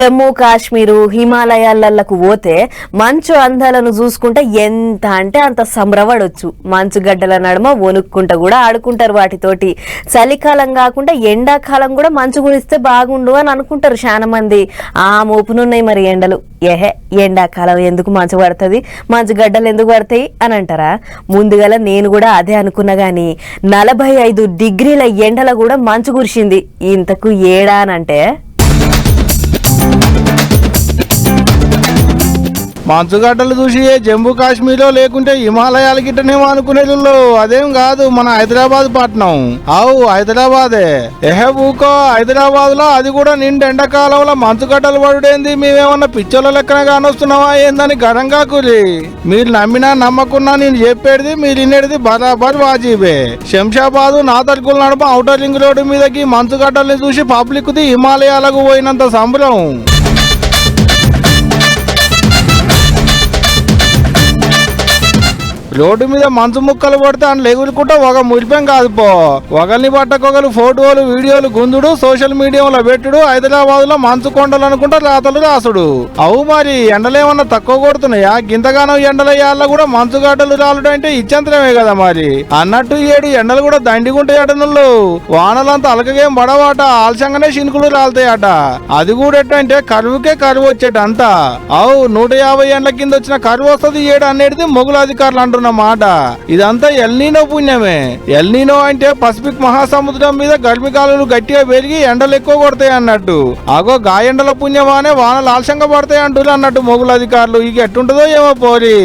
జమ్మూ కాశ్మీరు హిమాలయాలకు పోతే మంచు అందాలను చూసుకుంటే ఎంత అంటే అంత సంబరపడొచ్చు. మంచు గడ్డల నడుమ వణుక్కుంటా కూడా ఆడుకుంటారు వాటితోటి. చలికాలం కాకుండా ఎండాకాలం కూడా మంచు కురిస్తే బాగుండు అని అనుకుంటారు చాలా మంది. ఆ మోపునున్నాయి మరి ఎండలు. ఎండాకాలం ఎందుకు మంచు పడుతుంది, మంచు గడ్డలు ఎందుకు పడతాయి అని అంటారా? ముందుగల నేను కూడా అదే అనుకున్నా గాని 45 డిగ్రీల ఎండల కూడా మంచు కురిసింది. ఇంతకు ఏడా అనంటే మంచుగడ్డలు చూసి జమ్మూ కాశ్మీర్లో లేకుంటే హిమాలయాల గిట్టనేమో అనుకునేది. అదేం కాదు, మన హైదరాబాద్ పట్నం. హైదరాబాదే. ఊకో హైదరాబాద్ లో అది కూడా నిండు ఎండాకాలంలో మంచుగడ్డలు పడుడేంది? మేమేమన్నా పిచ్చోళ్ళ లెక్కన కానొస్తున్నావా ఏందని గరంగా కూలి. మీరు నమ్మినా నమ్మకున్నా నేను చెప్పేది మీరు వినేది బరాబర్ వాజీబే. శంషాబాద్ నాదర్గుల్ నడుమ ఔటర్ రింగ్ రోడ్డు మీదకి మంచుగడ్డల్ని చూసి పబ్లిక్ ది హిమాలయాలకు పోయినంత సంబరం. రోడ్డు మీద మంచు ముక్కలు పడితే అని లెగులుకుంటా ఒక మురిపం కాదు పో. ఒకరిని పట్టకొకరు ఫోటోలు వీడియోలు గుందుడు, సోషల్ మీడియాలో పెట్టుడు, హైదరాబాద్ లో మంచు కొండలు అనుకుంటా రాతలు రాసుడు. మరి ఎండలేమన్నా తక్కువ కొడుతున్నాయా? గింతగానం ఎండలయ్యాల కూడా మంచు గడ్డలు రాలుడు అంటే ఇచ్చంతరమే కదా మరి. అన్నట్టు ఏడు ఎండలు కూడా దండిగుంటాయట. నుళ్ళు వానలంతా అలకగేం పడవాట, ఆలస్యంగానే శినుకులు రాలుతాయట. అది కూడా ఎట్టంటే కరువుకే కరువు వచ్చేట అంతా. 150 ఎండ్ల కింద వచ్చిన కరువు వస్తుంది ఏడు అనేది మొగుల అధికారులు అంటున్నారు మాట. ఇదంతా ఎల్నీనో పుణ్యమే. ఎల్నీనో అంటే పసిఫిక్ మహాసముద్రం మీద గర్మిగాలులు గట్టిగా పెరిగి ఎండలు ఎక్కువ కొడతాయి అన్నట్టు. గా ఎండల పుణ్యమానే వానలు ఆలస్యంగా పడతాయి అంటారు అన్నట్టు మొగుల అధికారులు. ఇక ఎట్టుంటుందో ఏమో పోరి.